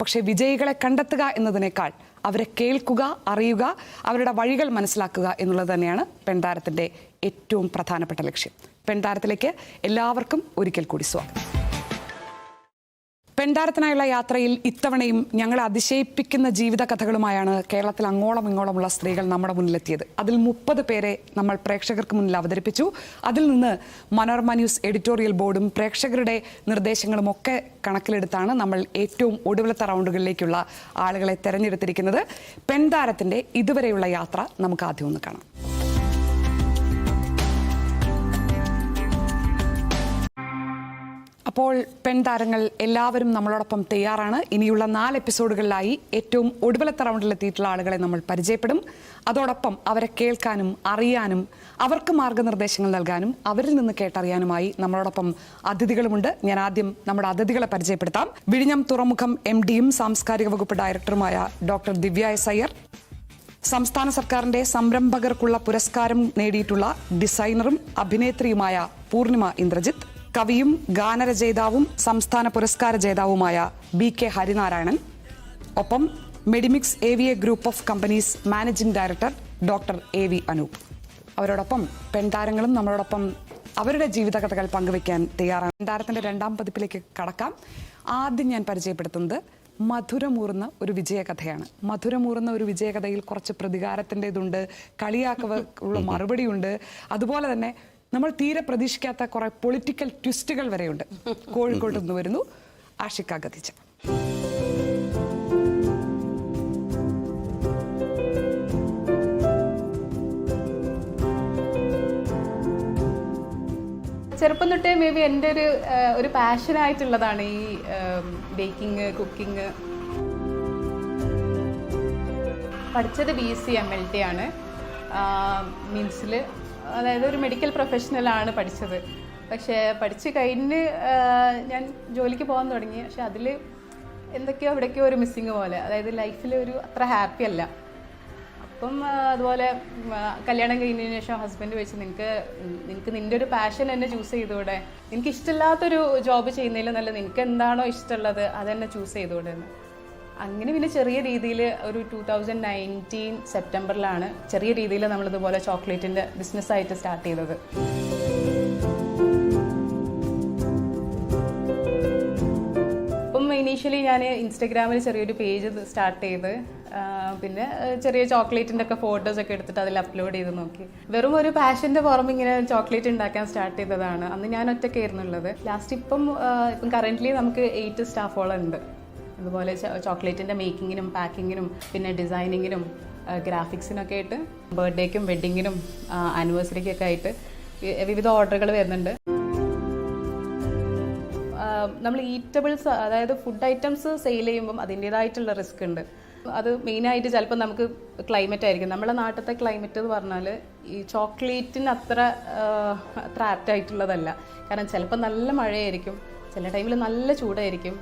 പക്ഷേ വിജയികളെ കണ്ടെത്തുക എന്നതിനേക്കാൾ അവരെ കേൾക്കുക, അറിയുക, അവരുടെ വഴികൾ മനസ്സിലാക്കുക എന്നുള്ളത് തന്നെയാണ് പെൺതാരത്തിൻ്റെ ഏറ്റവും പ്രധാനപ്പെട്ട ലക്ഷ്യം. പെൺതാരത്തിലേക്ക് എല്ലാവർക്കും ഒരിക്കൽ കൂടി സ്വാഗതം. പെൺതാരത്തിനായുള്ള യാത്രയിൽ ഇത്തവണയും ഞങ്ങളെ അതിശയിപ്പിക്കുന്ന ജീവിത കഥകളുമായാണ് കേരളത്തിൽ അങ്ങോളം ഇങ്ങോളമുള്ള സ്ത്രീകൾ നമ്മുടെ മുന്നിലെത്തിയത്. അതിൽ 30 പേരെ നമ്മൾ പ്രേക്ഷകർക്ക് മുന്നിൽ അവതരിപ്പിച്ചു. അതിൽ നിന്ന് മനോരമ ന്യൂസ് എഡിറ്റോറിയൽ ബോർഡും പ്രേക്ഷകരുടെ നിർദ്ദേശങ്ങളും ഒക്കെ കണക്കിലെടുത്താണ് നമ്മൾ ഏറ്റവും ഒടുവിലത്തെ റൗണ്ടുകളിലേക്കുള്ള ആളുകളെ തെരഞ്ഞെടുത്തിരിക്കുന്നത്. പെൺതാരത്തിൻ്റെ ഇതുവരെയുള്ള യാത്ര നമുക്ക് ആദ്യം ഒന്ന് കാണാം. അപ്പോൾ പെൺതാരങ്ങൾ എല്ലാവരും നമ്മളോടൊപ്പം തയ്യാറാണ്. ഇനിയുള്ള 4 എപ്പിസോഡുകളിലായി ഏറ്റവും ഒടുവിലത്തെ റൗണ്ടിലെത്തിയിട്ടുള്ള ആളുകളെ നമ്മൾ പരിചയപ്പെടും. അതോടൊപ്പം അവരെ കേൾക്കാനും അറിയാനും അവർക്ക് മാർഗനിർദ്ദേശങ്ങൾ നൽകാനും അവരിൽ നിന്ന് കേട്ടറിയാനുമായി നമ്മളോടൊപ്പം അതിഥികളുമുണ്ട്. ഞാൻ ആദ്യം നമ്മുടെ അതിഥികളെ പരിചയപ്പെടുത്താം. വിഴിഞ്ഞം തുറമുഖം MD-യും സാംസ്കാരിക വകുപ്പ് ഡയറക്ടറുമായ ഡോക്ടർ ദിവ്യ എസ് അയ്യർ, സംസ്ഥാന സർക്കാരിന്റെ സംരംഭകർക്കുള്ള പുരസ്കാരം നേടിയിട്ടുള്ള ഡിസൈനറും അഭിനേത്രിയുമായ പൂർണിമ ഇന്ദ്രജിത്ത്, കവിയും ഗാനരചയിതാവും സംസ്ഥാന പുരസ്കാര ജേതാവുമായ BK ഹരിനാരായണൻ, ഒപ്പം Medimix AVA group of companies managing director doctor AV Anoop. അവരോടൊപ്പം പെൺതാരങ്ങളും നമ്മളോടൊപ്പം അവരുടെ ജീവിതകഥകൾ പങ്കുവയ്ക്കാൻ തയ്യാറാണ്. പെൺതാരത്തിന്റെ 2ാം പതിപ്പിലേക്ക് കടക്കാം. ആദ്യം ഞാൻ പരിചയപ്പെടുത്തുന്നത് മധുരമൂർന്ന ഒരു വിജയകഥയാണ്. മധുരമൂർന്ന ഒരു വിജയകഥയിൽ കുറച്ച് പ്രതികാരത്തിൻ്റെതുണ്ട്, കളിയാക്കുള്ള മറുപടിയുണ്ട്, അതുപോലെ തന്നെ നമ്മൾ തീരെ പ്രതീക്ഷിക്കാത്ത കുറെ പൊളിറ്റിക്കൽ ട്വിസ്റ്റുകൾ വരെയുണ്ട്. കോഴിക്കോട്ട് നിന്ന് വരുന്നു ആഷിക ഖദീജ. ചെറുപ്പം തൊട്ടേ മേ ബി എൻ്റെ ഒരു പാഷനായിട്ടുള്ളതാണ് ഈ ബേക്കിംഗ്, കുക്കിംഗ്. പഠിച്ചത് BSc MLT ആണ്. മീൻസിൽ അതായത് ഒരു മെഡിക്കൽ പ്രൊഫഷണലാണ് പഠിച്ചത്. പക്ഷേ പഠിച്ച് കഴിഞ്ഞ് ഞാൻ ജോലിക്ക് പോകാൻ തുടങ്ങി. പക്ഷെ അതിൽ എന്തൊക്കെയോ എവിടേക്കോ ഒരു മിസ്സിങ് പോലെ, അതായത് ലൈഫിൽ ഒരു അത്ര ഹാപ്പി അല്ല. അപ്പം അതുപോലെ കല്യാണം കഴിഞ്ഞതിന് ശേഷം ഹസ്ബൻഡ് ചോദിച്ചു, നിനക്ക് നിൻ്റെ ഒരു പാഷൻ എന്നെ ചൂസ് ചെയ്തുകൂടെ, നിനക്ക് ഇഷ്ടമില്ലാത്തൊരു ജോബ് ചെയ്യുന്നതിലും നല്ല നിനക്ക് എന്താണോ ഇഷ്ടമുള്ളത് അതെന്നെ ചൂസ് ചെയ്തുകൂടെ എന്ന്. അങ്ങനെ പിന്നെ ചെറിയ രീതിയിൽ ഒരു 2019 സെപ്റ്റംബറിലാണ് ചെറിയ രീതിയിൽ നമ്മളിതുപോലെ ചോക്ലേറ്റിൻ്റെ ബിസിനസ്സായിട്ട് സ്റ്റാർട്ട് ചെയ്തത്. അപ്പം ഇനീഷ്യലി ഞാൻ ഇൻസ്റ്റഗ്രാമിൽ ചെറിയൊരു പേജ് സ്റ്റാർട്ട് ചെയ്ത് പിന്നെ ചെറിയ ചോക്ലേറ്റിൻ്റെ ഒക്കെ ഫോട്ടോസൊക്കെ എടുത്തിട്ട് അതിൽ അപ്ലോഡ് ചെയ്ത് നോക്കി. വെറും ഒരു പാഷൻ്റെ പുറമെ ഇങ്ങനെ ചോക്ലേറ്റ് ഉണ്ടാക്കാൻ സ്റ്റാർട്ട് ചെയ്തതാണ്. അന്ന് ഞാൻ ഒറ്റയ്ക്കായിരുന്നുള്ളത്. ലാസ്റ്റ് ഇപ്പം കറൻ്റ്ലി നമുക്ക് 8 സ്റ്റാഫോളുണ്ട്. അതുപോലെ ചോക്ലേറ്റിൻ്റെ മേക്കിങ്ങിനും പാക്കിങ്ങിനും പിന്നെ ഡിസൈനിങ്ങിനും ഗ്രാഫിക്സിനൊക്കെ ആയിട്ട് ബർത്ത്ഡേക്കും വെഡ്ഡിങ്ങിനും ആനിവേഴ്സറിക്കൊക്കെ ആയിട്ട് വിവിധ ഓർഡറുകൾ വരുന്നുണ്ട്. നമ്മൾ ഈറ്റബിൾസ്, അതായത് ഫുഡ് ഐറ്റംസ് സെയിൽ ചെയ്യുമ്പം അതിൻ്റേതായിട്ടുള്ള റിസ്ക് ഉണ്ട്. അത് മെയിനായിട്ട് ചിലപ്പോൾ നമുക്ക് ക്ലൈമറ്റ് ആയിരിക്കും. നമ്മളെ നാട്ടിലത്തെ ക്ലൈമറ്റ് എന്ന് പറഞ്ഞാൽ ഈ ചോക്ലേറ്റിന് അത്ര ആപ്റ്റായിട്ടുള്ളതല്ല. കാരണം ചിലപ്പോൾ നല്ല മഴയായിരിക്കും, ചില ടൈമിൽ നല്ല ചൂടായിരിക്കും.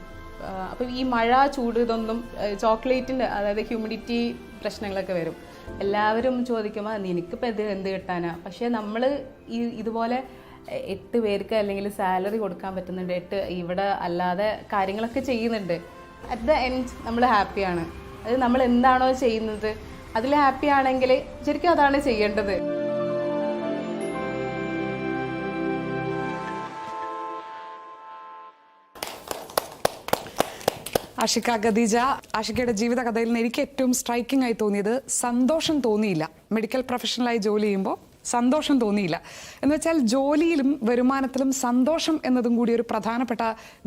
അപ്പോൾ ഈ മഴ, ചൂട്, ഇതൊന്നും ചോക്ലേറ്റിൻ്റെ, അതായത് ഹ്യൂമിഡിറ്റി പ്രശ്നങ്ങളൊക്കെ വരും. എല്ലാവരും ചോദിക്കുമ്പോൾ നിനക്കിപ്പോൾ എന്ത് കിട്ടാനാ? പക്ഷേ നമ്മൾ ഇതുപോലെ 8 പേർക്ക് അല്ലെങ്കിൽ സാലറി കൊടുക്കാൻ പറ്റുന്നുണ്ട്, 8 ഇവിടെ അല്ലാതെ കാര്യങ്ങളൊക്കെ ചെയ്യുന്നുണ്ട്. അറ്റ് ദ എൻഡ് നമ്മൾ ഹാപ്പിയാണ്. അത് നമ്മൾ എന്താണോ ചെയ്യുന്നത് അതിൽ ഹാപ്പി ആണെങ്കിൽ ശരിക്കും അതാണ് ചെയ്യേണ്ടത്. ആഷിക ഖദീജ, ആഷികയുടെ ജീവിത കഥയിൽ നിന്ന് എനിക്ക് ഏറ്റവും സ്ട്രൈക്കിംഗ് ആയി തോന്നിയത് സന്തോഷം തോന്നിയില്ല. മെഡിക്കൽ പ്രൊഫഷണലായി ജോലി ചെയ്യുമ്പോൾ സന്തോഷം തോന്നിയില്ല എന്ന് വെച്ചാൽ ജോലിയിലും വരുമാനത്തിലും സന്തോഷം എന്നതും കൂടി ഒരു പ്രധാനപ്പെട്ട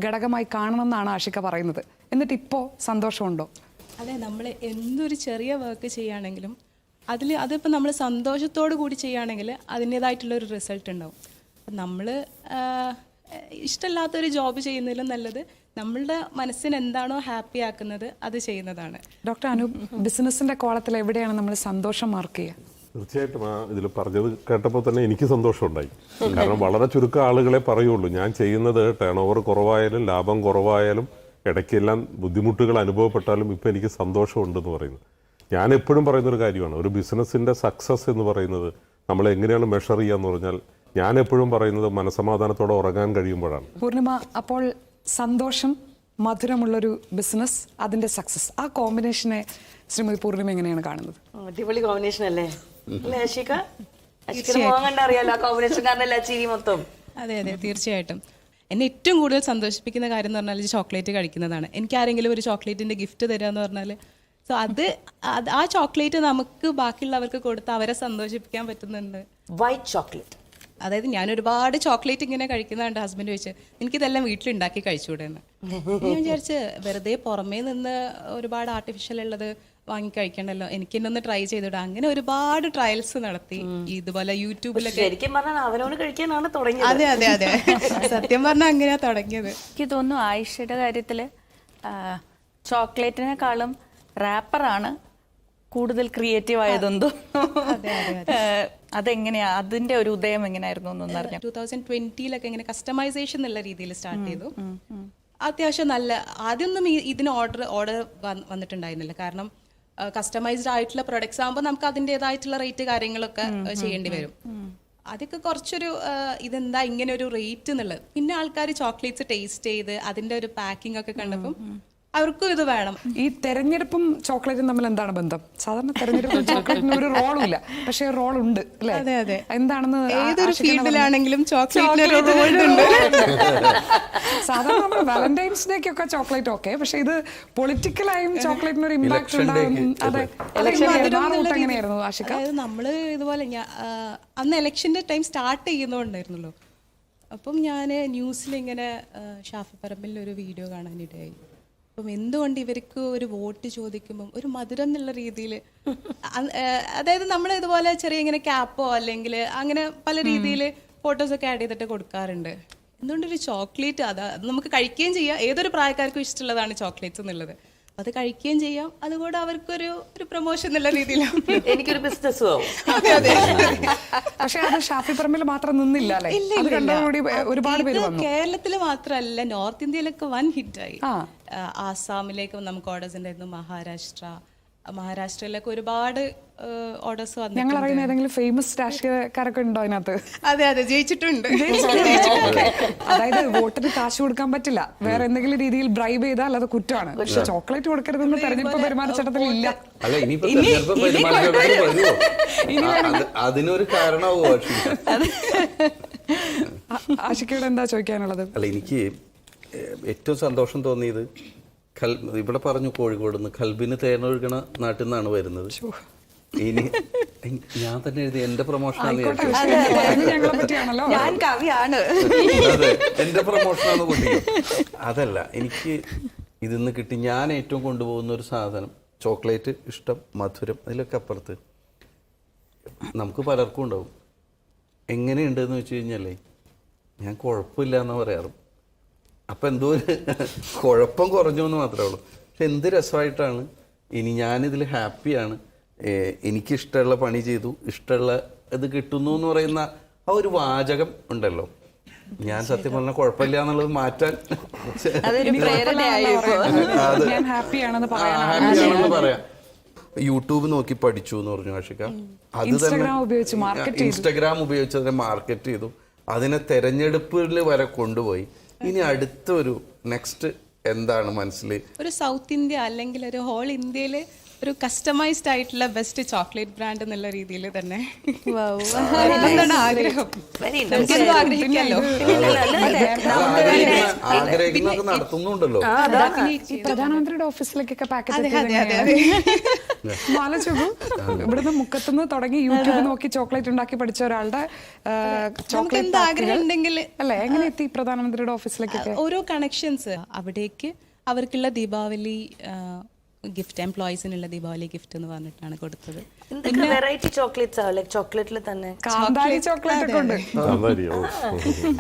ഘടകമായി കാണണമെന്നാണ് ആഷിക പറയുന്നത്. എന്നിട്ട് ഇപ്പോൾ സന്തോഷമുണ്ടോ? അതെ, നമ്മൾ എന്തൊരു ചെറിയ വർക്ക് ചെയ്യുകയാണെങ്കിലും അതിപ്പോൾ നമ്മൾ സന്തോഷത്തോടു കൂടി ചെയ്യുകയാണെങ്കിൽ അതിൻ്റേതായിട്ടുള്ളൊരു റിസൾട്ട് ഉണ്ടാവും. അപ്പം നമ്മൾ ഇഷ്ടമില്ലാത്തൊരു ജോബ് ചെയ്യുന്നതിലും നല്ലത് നമ്മളുടെ മനസ്സിന് എന്താണോ ഹാപ്പി ആക്കുന്നത് അത് ചെയ്യുന്നതാണ്. ഡോക്ടർ അനൂപ്, ബിസിനസിന്റെ കോളത്തിൽ എവിടെയാണ് നമ്മൾ സന്തോഷം മാർക്ക് ചെയ്യുക? തീർച്ചയായിട്ടും ഇതിൽ പറഞ്ഞത് കേട്ടപ്പോൾ തന്നെ എനിക്ക് സന്തോഷമുണ്ടായി. കാരണം വളരെ ചുരുക്കം ആളുകളെ പറയുള്ളൂ ഞാൻ ചെയ്യുന്നത് ടേൺ ഓവർ കുറവായാലും ലാഭം കുറവായാലും ഇടയ്ക്കെല്ലാം ബുദ്ധിമുട്ടുകൾ അനുഭവപ്പെട്ടാലും ഇപ്പം എനിക്ക് സന്തോഷമുണ്ടെന്ന് പറയുന്നത്. ഞാൻ എപ്പോഴും പറയുന്നൊരു കാര്യമാണ്, ഒരു ബിസിനസ്സിൻ്റെ സക്സസ് എന്ന് പറയുന്നത് നമ്മൾ എങ്ങനെയാണ് മെഷർ ചെയ്യാന്ന് പറഞ്ഞാൽ ഞാൻ എപ്പോഴും പറയുന്നത് മനസ്സമാധാനത്തോടെ ഉറങ്ങാൻ കഴിയുമ്പോഴാണ്. പൂർണിമ, അപ്പോൾ സന്തോഷം മധുരമുള്ളൊരു ബിസിനസ്, അതിന്റെ സക്സസ്, ആ കോമ്പിനേഷനെ ശ്രീമതി പൂർണിമ എങ്ങനെയാണ് കാണുന്നത്? അടിപൊളി കോമ്പിനേഷൻ അല്ലേ അല്ലേ ആഷിക? ആഷിക മോഹൻ കണ്ടറിയാലോ ആ കോമ്പിനേഷൻ കാരണല്ല ചിരി മൊത്തം. അതെ അതെ, തീർച്ചയായിട്ടും. എന്നെ ഏറ്റവും കൂടുതൽ സന്തോഷിപ്പിക്കുന്ന കാര്യം എന്ന് പറഞ്ഞാൽ ചോക്ലേറ്റ് കഴിക്കുന്നതാണ്. എനിക്ക് ആരെങ്കിലും ഒരു ചോക്ലേറ്റിന്റെ ഗിഫ്റ്റ് തരിക എന്ന് പറഞ്ഞാൽ, സോ ആ ചോക്ലേറ്റ് നമുക്ക് ബാക്കിയുള്ളവർക്ക് കൊടുത്ത് അവരെ സന്തോഷിപ്പിക്കാൻ പറ്റുന്നുണ്ട്. വൈറ്റ് ചോക്ലേറ്റ്, അതായത് ഞാൻ ഒരുപാട് ചോക്ലേറ്റ് ഇങ്ങനെ കഴിക്കുന്നതുകൊണ്ട് ഹസ്ബൻഡ് ചോദിച്ചു എനിക്കിതെല്ലാം വീട്ടിലുണ്ടാക്കി കഴിച്ചുകൂടെ എന്ന്. ഞാൻ വിചാരിച്ച് വെറുതെ പുറമേ നിന്ന് ഒരുപാട് ആർട്ടിഫിഷ്യൽ ഉള്ളത് വാങ്ങി കഴിക്കണ്ടല്ലോ, എനിക്ക് എന്നെ ഒന്ന് ട്രൈ ചെയ്തിടാം. അങ്ങനെ ഒരുപാട് ട്രയൽസ് നടത്തി. ഇതുപോലെ യൂട്യൂബിലൊക്കെ ശരിക്കും പറഞ്ഞാൽ അവനോട് കഴിക്കാനാണ് തുടങ്ങിയത്. അതെ അതെ അതെ, സത്യം പറഞ്ഞാൽ അങ്ങനെയാ തുടങ്ങിയത്. എനിക്ക് തോന്നുന്നു ആയിഷയുടെ കാര്യത്തിൽ ചോക്ലേറ്റിനെക്കാളും റാപ്പറാണ് കൂടുതൽ ക്രിയേറ്റീവ് ആയതെന്തോ. അതെങ്ങനെയാ, അതിന്റെ ഒരു ഉദയം എങ്ങനെയായിരുന്നു എന്നൊന്നും അറിഞ്ഞു. 2020 ഇങ്ങനെ കസ്റ്റമൈസേഷൻ എന്നുള്ള രീതിയിൽ സ്റ്റാർട്ട് ചെയ്തു. അത്യാവശ്യം നല്ല, ആദ്യമൊന്നും ഇതിന് ഓർഡർ വന്നിട്ടുണ്ടായിരുന്നില്ല. കാരണം കസ്റ്റമൈസ്ഡ് ആയിട്ടുള്ള പ്രൊഡക്ട്സ് ആകുമ്പോൾ നമുക്ക് അതിൻ്റെതായിട്ടുള്ള റേറ്റ് കാര്യങ്ങളൊക്കെ ചെയ്യേണ്ടി വരും. അതൊക്കെ കുറച്ചൊരു ഇതെന്താ ഇങ്ങനെ ഒരു റേറ്റ് എന്നുള്ളത്. പിന്നെ ആൾക്കാർ ചോക്ലേറ്റ്സ് ടേസ്റ്റ് ചെയ്ത് അതിന്റെ ഒരു പാക്കിംഗ് ഒക്കെ കണ്ടപ്പം അവർക്കും ഇത് വേണം. ഈ തെരഞ്ഞെടുപ്പും ചോക്ലേറ്റും തമ്മിൽ എന്താണ് ബന്ധം? സാധാരണ തെരഞ്ഞെടുപ്പും ചോക്ലേറ്റിന് ഒരു റോളും ഇല്ല, പക്ഷെ റോൾ ഉണ്ട് അല്ലേ? അതെ അതെ, എന്താണെന്ന് ഏതൊരു ഫീൽഡിലാണെങ്കിലും ചോക്ലേറ്റിന് റോൾ ഉണ്ട്. സാധാരണ നമ്മൾ വാലന്റൈൻസ് ഡേക്കൊക്കെ ചോക്ലേറ്റ് ഓക്കെ, പക്ഷെ ഇത് പൊളിറ്റിക്കലായും ചോക്ലേറ്റിന് ഒരു ഇമ്പാക്ട് ഉണ്ടാകും. അതെ, എങ്ങനെയായിരുന്നു ആഷിക? അതായത് നമ്മള് ഇതുപോലെ അന്ന് ഇലക്ഷന്റെ ടൈം സ്റ്റാർട്ട് ചെയ്യുന്നോണ്ടായിരുന്നല്ലോ. അപ്പം ഞാൻ ന്യൂസിൽ ഇങ്ങനെ ഷാഫി പറമ്പിൽ ഒരു വീഡിയോ കാണാനിടയായി. അപ്പം എന്തുകൊണ്ട് ഇവർക്ക് ഒരു വോട്ട് ചോദിക്കുമ്പം ഒരു മധുരം എന്നുള്ള രീതിയിൽ, അതായത് നമ്മൾ ഇതുപോലെ ചെറിയ ഇങ്ങനെ ക്യാപ്പോ അല്ലെങ്കിൽ അങ്ങനെ പല രീതിയിൽ ഫോട്ടോസൊക്കെ ആഡ് ചെയ്തിട്ട് കൊടുക്കാറുണ്ട്. എന്തുകൊണ്ടൊരു ചോക്ലേറ്റ്, അത് നമുക്ക് കഴിക്കുകയും ചെയ്യാം. ഏതൊരു പ്രായക്കാർക്കും ഇഷ്ടമുള്ളതാണ് ചോക്ലേറ്റ്സ് എന്നുള്ളത്. അത് കഴിക്കുകയും ചെയ്യാം, അതുകൂടെ അവർക്കൊരു പ്രൊമോഷൻ എന്നുള്ള രീതിയിലാണ്. എനിക്കൊരു ബിസിനസ്സും ആവും. പക്ഷെ അത് ഷാഫി പറമ്പിൽ മാത്രം നിന്നില്ല അല്ലേ? അത് കണ്ടതോടുകൂടി ഒരുപാട് പേര് വന്നു. കേരളത്തിൽ മാത്രമല്ല, നോർത്ത് ഇന്ത്യയിലൊക്കെ വൻ ഹിറ്റായി. ആസാമിലേക്ക് നമുക്ക് ഓർഡേഴ്സ് ഉണ്ടായിരുന്നു, മഹാരാഷ്ട്രയിലൊക്കെ ഒരുപാട് ഓർഡേഴ്സ് വന്നു. ഞങ്ങൾ അറിയുന്ന ഏതെങ്കിലും ഫേമസ് രാഷ്ട്രീയക്കാരൊക്കെ ഉണ്ടോ അതിനകത്ത്? അതെ അതെ, ജയിച്ചിട്ടുണ്ട്. അതായത് വോട്ടിന് കാശ് കൊടുക്കാൻ പറ്റില്ല, വേറെ എന്തെങ്കിലും രീതിയിൽ ബ്രൈബ് ചെയ്താൽ അത് കുറ്റമാണ്. പക്ഷെ ചോക്ലേറ്റ് കൊടുക്കരുതെന്ന് തെരഞ്ഞെടുപ്പ് പെരുമാറ്റച്ചട്ടത്തിൽ ഇല്ല. അല്ല, ഇനിയിപ്പോ തെരഞ്ഞെടുപ്പ് പെരുമാറ്റച്ചട്ടത്തിൽ വരുമോ? അതിനൊരു കാരണമാവോ? ആഷിക്കയോട് എന്താ ചോദിക്കാനുള്ളത്? അല്ല, എനിക്ക് ഏറ്റവും സന്തോഷം തോന്നിയത് ഇവിടെ പറഞ്ഞു കോഴിക്കോട് നിന്ന് കൽബിന് തേനൊഴുകണ നാട്ടിൽ നിന്നാണ് വരുന്നത്. ഇനി ഞാൻ തന്നെ എഴുതി എന്റെ പ്രൊമോഷനാണ് ഞാൻ കവിയാണ്, അതെ, എന്റെ പ്രൊമോഷനാണ് കുട്ടികൾ. അതല്ല, എനിക്ക് ഇതിന്ന് കിട്ടി. ഞാൻ ഏറ്റവും കൊണ്ടുപോകുന്ന ഒരു സാധനം ചോക്ലേറ്റ് ഇഷ്ടം, മധുരം, അതിലൊക്കെ അപ്പുറത്ത് നമുക്ക് പലർക്കും ഉണ്ടാവും. എങ്ങനെയുണ്ടെന്ന് വെച്ച് കഴിഞ്ഞാലേ ഞാൻ കുഴപ്പമില്ല എന്ന് പറയാറ്. അപ്പം എന്തോ ഒരു കുഴപ്പം കുറഞ്ഞു എന്ന് മാത്രമേ ഉള്ളൂ. പക്ഷെ എന്ത് രസമായിട്ടാണ്. ഇനി ഞാനിതിൽ ഹാപ്പിയാണ്, എനിക്കിഷ്ടമുള്ള പണി ചെയ്തു, ഇഷ്ടമുള്ള ഇത് കിട്ടുന്നു എന്ന് പറയുന്ന ആ ഒരു വാചകം ഉണ്ടല്ലോ. ഞാൻ സത്യം പറഞ്ഞാൽ കുഴപ്പമില്ല എന്നുള്ളത് മാറ്റാൻ ഹാപ്പിയാണെന്ന് പറയാം. യൂട്യൂബ് നോക്കി പഠിച്ചു എന്ന് പറഞ്ഞു ആഷിക. അത് തന്നെ ഇൻസ്റ്റഗ്രാം ഉപയോഗിച്ച് അതിനെ മാർക്കറ്റ് ചെയ്തു, അതിനെ തെരഞ്ഞെടുപ്പിൽ വരെ കൊണ്ടുപോയി. ഇനി അടുത്തൊരു നെക്സ്റ്റ് എന്താണ് മനസ്സിൽ? ഒരു സൗത്ത് ഇന്ത്യ അല്ലെങ്കിൽ ഒരു ഹോൾ ഇന്ത്യയില് ഒരു കസ്റ്റമൈസ്ഡ് ആയിട്ടുള്ള ബെസ്റ്റ് ചോക്ലേറ്റ് ബ്രാൻഡ് എന്നുള്ള രീതിയിൽ തന്നെ ആഗ്രഹം. ആഗ്രഹിക്കാലോ, ആഗ്രഹിക്കുന്നൊക്കെ നടത്തുന്നുണ്ടല്ലോ. പ്രധാനമന്ത്രിയുടെ ഓഫീസിലേക്കൊക്കെ പാക്കറ്റ് ഇവിടുന്ന് മുക്കത്തുനിന്ന് തുടങ്ങി യൂട്യൂബ് നോക്കി ചോക്ലേറ്റ് ഉണ്ടാക്കി പഠിച്ച ഒരാളുടെ ചോക്ലേറ്റ് ആഗ്രഹം ഉണ്ടെങ്കിൽ അല്ലെ എങ്ങനെ എത്തി പ്രധാനമന്ത്രിയുടെ ഓഫീസിലേക്കൊക്കെ? ഓരോ കണക്ഷൻസ് അവിടേക്ക് അവർക്കുള്ള ദീപാവലി ഗിഫ്റ്റ്, എംപ്ലോയീസിനുള്ള ദീപാവലി ഗിഫ്റ്റ് എന്ന് പറഞ്ഞിട്ടാണ് കൊടുത്തത്. വെറൈറ്റി ചോക്ലേറ്റ്സ് ആവും, ലൈക് ചോക്ലേറ്റിൽ തന്നെ കാന്താരി ചോക്ലേറ്റ് ഒക്കെ ഉണ്ട്.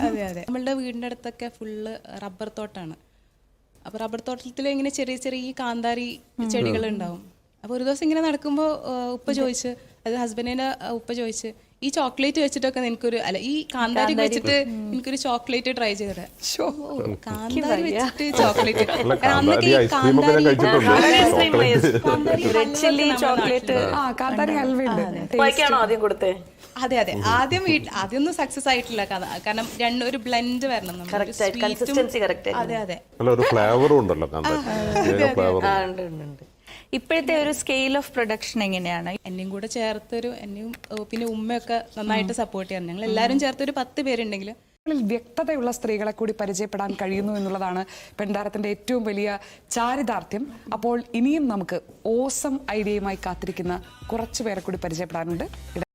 അതെ അതെ, നമ്മളുടെ വീടിന്റെ അടുത്തൊക്കെ ഫുള്ള് റബ്ബർ തോട്ടാണ്. അപ്പൊ റബ്ബർ തോട്ടത്തിൽ ഇങ്ങനെ ചെറിയ ചെറിയ കാന്താരി ചെടികൾ ഉണ്ടാവും. അപ്പൊ ഒരു ദിവസം ഇങ്ങനെ നടക്കുമ്പോൾ ഉപ്പ ചോദിച്ച്, അത് ഹസ്ബൻഡിന്റെ ഉപ്പ ചോദിച്ച്, ഈ ചോക്ലേറ്റ് വെച്ചിട്ടൊക്കെ നിനക്കൊരു, അല്ല ഈ കാന്താരി വെച്ചിട്ട് എനിക്കൊരു ചോക്ലേറ്റ് ട്രൈ ചെയ്തത്. കാന്താരി വെച്ചിട്ട് ചോക്ലേറ്റ്, ചില്ലി ചോക്ലേറ്റ് കാന്താരി ഹൽവ ഉണ്ട്. ആദ്യം കൊടുത്തേ. അതെ അതെ ആദ്യമൊന്നും സക്സസ് ആയിട്ടില്ല കഥ. കാരണം ഒരു ബ്ലെൻഡ് വരണം നമ്മൾ. Correct ആയിട്ട്, consistency correct ആയിട്ട്. അതെ അതെ അല്ല ഒരു ഫ്ലേവറും ഉണ്ടല്ലോ ഫ്ലേവർ. ആ, ഉണ്ട്, ഉണ്ട്, ഉണ്ട്. ഇപ്പോഴത്തെ ഒരു സ്കെയിൽ ഓഫ് പ്രൊഡക്ഷൻ എങ്ങനെയാണ്? എന്നെയും കൂടെ ചേർത്തൊരു പിന്നെ ഉമ്മയൊക്കെ നന്നായിട്ട് സപ്പോർട്ട് ചെയ്യാറ്. ഞങ്ങൾ എല്ലാവരും ചേർത്തൊരു 10 പേരുണ്ടെങ്കിൽ വ്യക്തതയുള്ള സ്ത്രീകളെ കൂടി പരിചയപ്പെടാൻ കഴിയുന്നു എന്നുള്ളതാണ് പെൺതാരത്തിന്റെ ഏറ്റവും വലിയ ചാരിതാർത്ഥ്യം. അപ്പോൾ ഇനിയും നമുക്ക് ഓസം ഐഡിയയുമായി കാത്തിരിക്കുന്ന കുറച്ചു പേരെ കൂടി പരിചയപ്പെടാനുണ്ട്.